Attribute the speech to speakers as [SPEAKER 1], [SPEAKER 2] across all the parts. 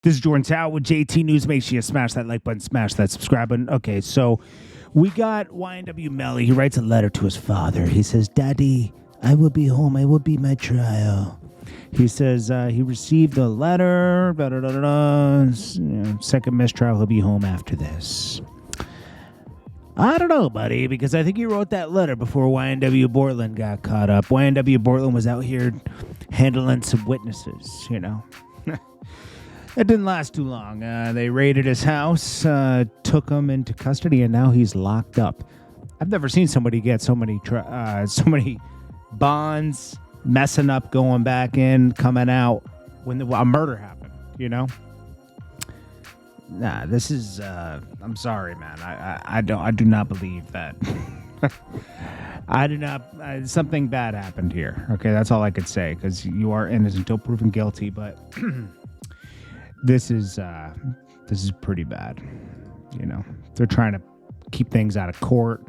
[SPEAKER 1] This is Jordan Tower with JT News. Make sure you smash that like button, smash that subscribe button. Okay, so we got YNW Melly. He writes a letter to his father. He says, Daddy, I will be home. I will be my trial. He says he received a letter. Second mistrial. He'll be home after this. I don't know, buddy, because I think he wrote that letter before YNW Portland got caught up. YNW Portland was out here handling some witnesses, you know. It didn't last too long. They raided his house, took him into custody, and now he's locked up. I've never seen somebody get so many bonds, messing up, going back in, coming out when a murder happened, you know? Nah, this is, I'm sorry, man. I do not believe that. I do not, something bad happened here. Okay, that's all I could say, because you are innocent until proven guilty, but this is pretty bad. You know, they're trying to keep things out of court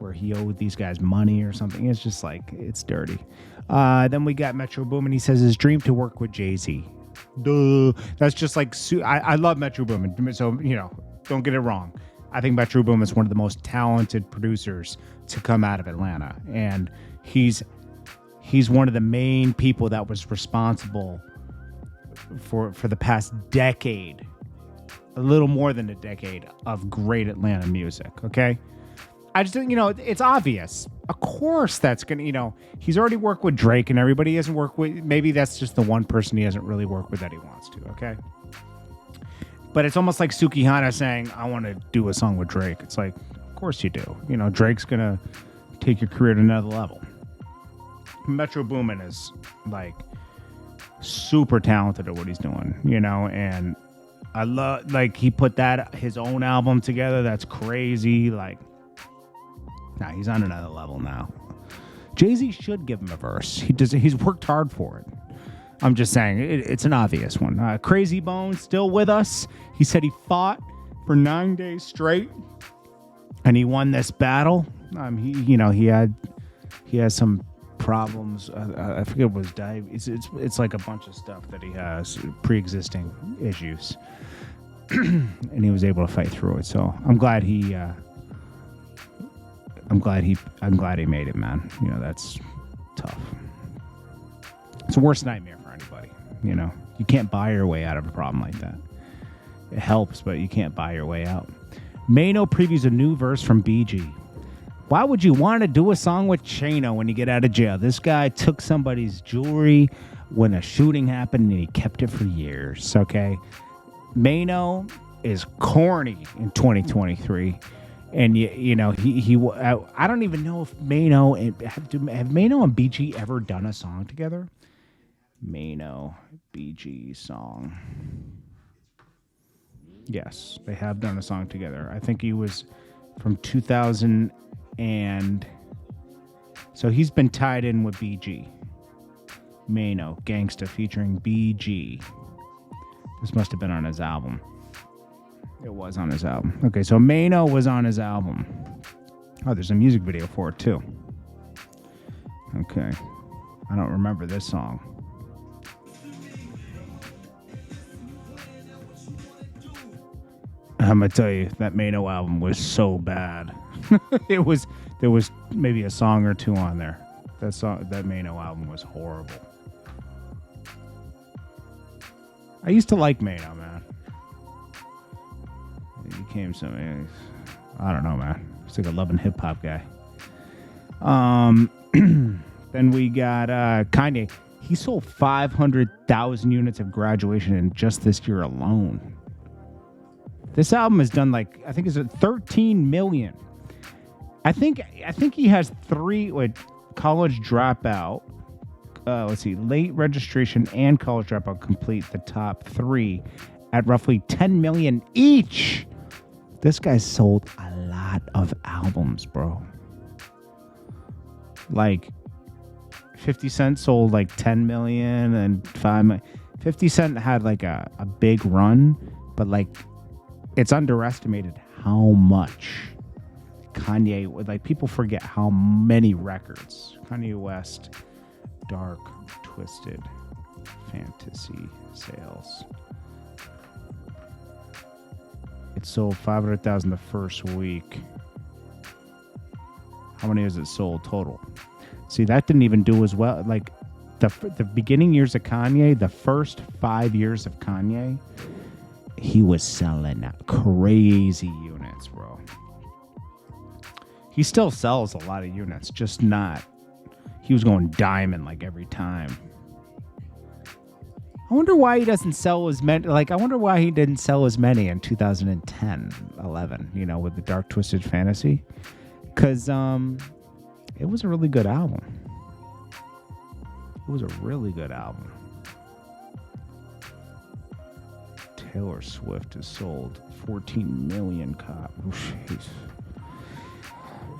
[SPEAKER 1] where he owed these guys money or something. It's just like, it's dirty. Then we got Metro Boomin. He says his dream to work with Jay-Z. Duh. That's just like, I love Metro Boomin. So, you know, don't get it wrong. I think Metro Boomin is one of the most talented producers to come out of Atlanta. And he's one of the main people that was responsible for the past decade, a little more than a decade of great Atlanta music. Okay. I just, you know, it's obvious. Of course that's going to, you know, he's already worked with Drake and everybody he hasn't worked with. Maybe that's just the one person he hasn't really worked with that he wants to. Okay. But it's almost like Sukihana saying, I want to do a song with Drake. It's like, of course you do. You know, Drake's going to take your career to another level. Metro Boomin is like super talented at what he's doing, you know, and I love, like, he put his own album together. That's crazy. Like, nah, he's on another level now. Jay-Z should give him a verse. He's worked hard for it. I'm just saying, it's an obvious one. Krayzie Bone still with us. He said he fought for 9 days straight, and he won this battle. He has some problems. I forget what was diabetes. It's like a bunch of stuff that he has, pre-existing issues, and he was able to fight through it. So I'm glad he made it, man. You know, that's tough. It's the worst nightmare for anybody. You know, you can't buy your way out of a problem like that. It helps, but you can't buy your way out. Maino previews a new verse from BG. Why would you want to do a song with Chano when you get out of jail? This guy took somebody's jewelry when a shooting happened, and he kept it for years, okay? Maino is corny in 2023. And, you know, I don't even know if Maino, have Maino and BG ever done a song together? Maino, BG song. Yes, they have done a song together. I think he was from 2000 and so he's been tied in with BG. Maino, Gangsta featuring BG. This must have been on his album. It was on his album. Okay, so Maino was on his album. Oh, there's a music video for it too. Okay. I don't remember this song. I'm gonna tell you, that Maino album was so bad. There was maybe a song or two on there. That Maino album was horrible. I used to like Maino, man. He became something, I don't know, man. He's like a loving hip hop guy. Then we got Kanye. He sold 500,000 units of Graduation in just this year alone. This album has done I think it's 13 million. I think he has 3 College Dropout. Let's see, Late Registration and College Dropout complete the top 3 at roughly 10 million each. This guy sold a lot of albums, bro. Like 50 Cent sold 10 million and 5 million. 50 Cent had a big run, but it's underestimated how much Kanye, people forget how many records. Kanye West, Dark Twisted Fantasy sales. It sold 500,000 the first week. How many has it sold total? See, that didn't even do as well. Like the beginning years of Kanye, the first 5 years of Kanye, he was selling crazy units, bro. He still sells a lot of units, just not. He was going diamond like every time. I wonder why he doesn't sell as many. Like, I wonder why he didn't sell as many in 2010, 11, you know, with the Dark Twisted Fantasy. Because it was a really good album. It was a really good album. Taylor Swift has sold 14 million copies.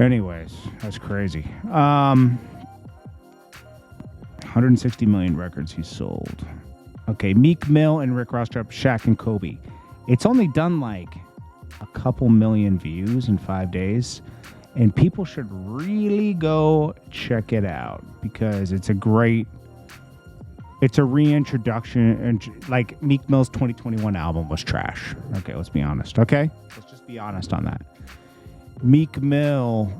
[SPEAKER 1] Anyways, that's crazy. 160 million records he sold. Okay, Meek Mill and Rick Ross dropped Shaq and Kobe. It's only done like a couple million views in 5 days. And people should really go check it out because it's a reintroduction. And like Meek Mill's 2021 album was trash. Okay, let's be honest. Okay, let's just be honest on that. Meek Mill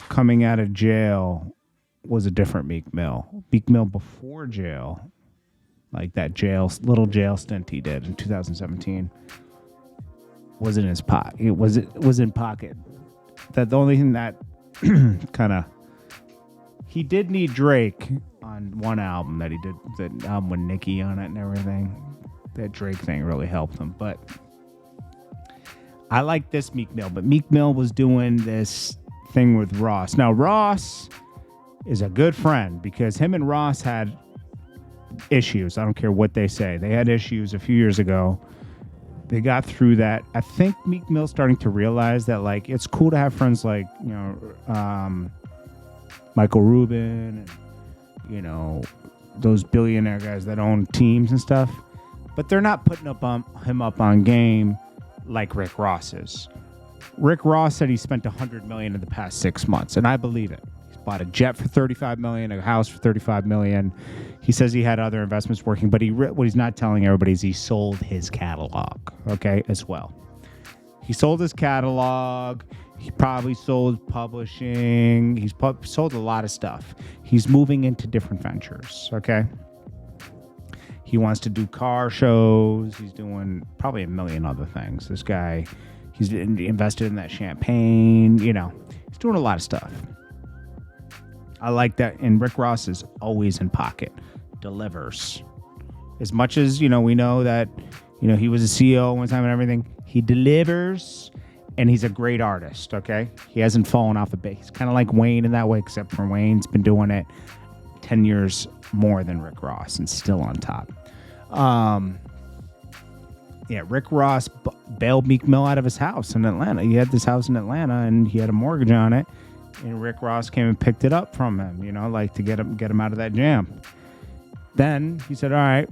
[SPEAKER 1] coming out of jail was a different Meek Mill. Meek Mill before jail, like that little jail stint he did in 2017, was in his pocket. It was in pocket. That the only thing that kind of he did need Drake on one album that he did, that album with Nicki on it and everything. That Drake thing really helped him. But I like this Meek Mill. But Meek Mill was doing this thing with Ross. Now Ross is a good friend because him and Ross had issues. I don't care what they say. They had issues a few years ago. They got through that. I think Meek Mill's starting to realize that, like, it's cool to have friends like, you know, Michael Rubin and, you know, those billionaire guys that own teams and stuff. But they're not putting him up on game like Rick Ross is. Rick Ross said he spent $100 million in the past 6 months, and I believe it. He's bought a jet for $35 million, a house for $35 million. He says he had other investments working, but what he's not telling everybody is he sold his catalog, okay, as well. He sold his catalog. He probably sold publishing. He's sold a lot of stuff. He's moving into different ventures, okay? He wants to do car shows. He's doing probably a million other things. This guy, he's invested in that champagne, you know. He's doing a lot of stuff. I like that. And Rick Ross is always in pocket. Delivers. As much as, you know, we know that, you know, he was a CEO one time and everything. He delivers, and he's a great artist, okay? He hasn't fallen off the base. He's kind of like Wayne in that way, except for Wayne's been doing it 10 years more than Rick Ross and still on top. Yeah, Rick Ross bailed Meek Mill out of his house in Atlanta. He had this house in Atlanta, and he had a mortgage on it. And Rick Ross came and picked it up from him, you know, like to get him out of that jam. Then he said, all right,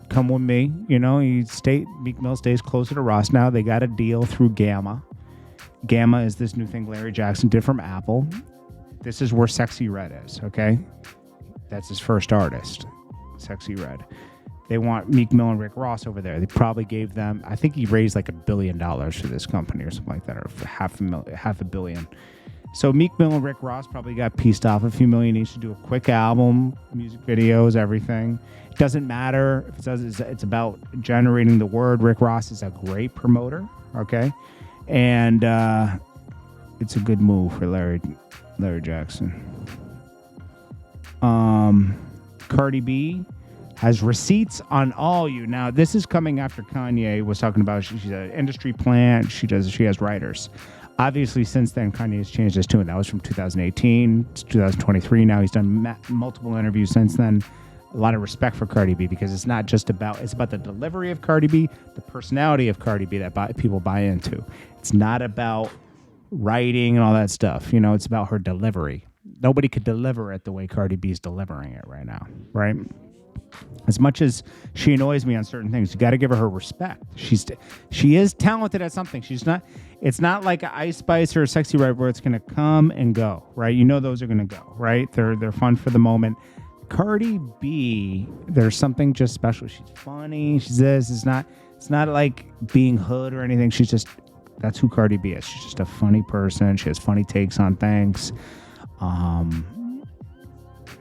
[SPEAKER 1] come with me. You know, Meek Mill stays closer to Ross now. They got a deal through Gamma. Gamma is this new thing Larry Jackson did from Apple. This is where Sexy Red is, okay? That's his first artist, Sexy Red. They want Meek Mill and Rick Ross over there. They probably gave them, I think he raised like $1 billion for this company or something like that, or half a billion. So Meek Mill and Rick Ross probably got pieced off a few million each to do a quick album, music videos, everything. It doesn't matter if it says it's about generating the word. Rick Ross is a great promoter, okay? And it's a good move for Larry Jackson. Cardi B has receipts on all you. Now, this is coming after Kanye was talking about she's an industry plant. She has writers. Obviously, since then, Kanye has changed his tune. That was from 2018 to 2023. Now he's done multiple interviews since then. A lot of respect for Cardi B because it's not just about, it's about the delivery of Cardi B, the personality of Cardi B that people buy into. It's not about writing and all that stuff. You know, it's about her delivery. Nobody could deliver it the way Cardi B is delivering it right now, right? As much as she annoys me on certain things, you got to give her respect. She is talented at something. It's not like an Ice Spice or a Sexy Red where it's going to come and go, right? You know those are going to go, right? They're fun for the moment. Cardi B, there's something just special. She's funny. She's this. It's not. It's not like being hood or anything. That's who Cardi B is. She's just a funny person. She has funny takes on things.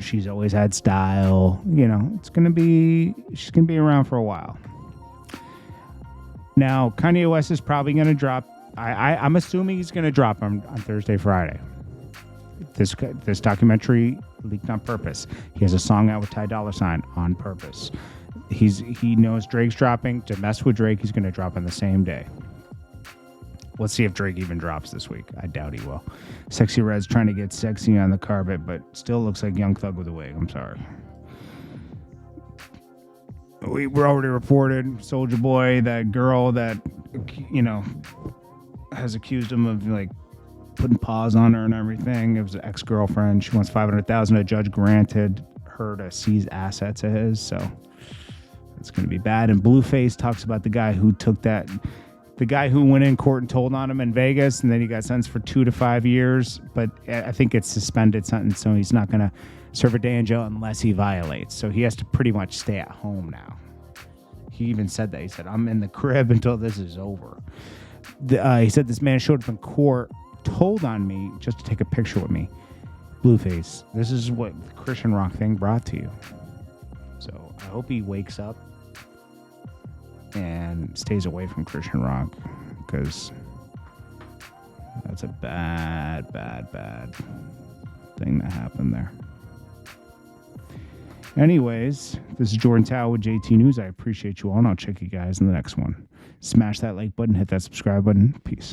[SPEAKER 1] She's always had style. You know, she's gonna be around for a while. Now, Kanye West is probably gonna drop. I'm assuming he's gonna drop on Thursday, Friday. This documentary leaked on purpose. He has a song out with Ty Dolla $ign on purpose. He knows Drake's dropping. To mess with Drake, he's gonna drop on the same day. Let's see if Drake even drops this week. I doubt he will. Sexy Red's trying to get sexy on the carpet, but still looks like Young Thug with a wig. I'm sorry. We're already reported Soulja Boy, that girl that, you know, has accused him of like putting paws on her and everything. It was an ex-girlfriend. She wants $500,000. A judge granted her to seize assets of his, so it's going to be bad. And Blueface talks about the guy who went in court and told on him in Vegas, and then he got sentenced for 2 to 5 years. But I think it's suspended sentence, so he's not going to serve a day in jail unless he violates. So he has to pretty much stay at home now. He even said that. He said, I'm in the crib until this is over. He said this man showed up in court, told on me just to take a picture with me. Blueface, this is what the Christian rock thing brought to you. So I hope he wakes up and stays away from Christian rock, because that's a bad thing that happened there. Anyways, this is Jordan Tower with JT News. I appreciate you all, and I'll check you guys in the next one. Smash that like button, hit that subscribe button. Peace.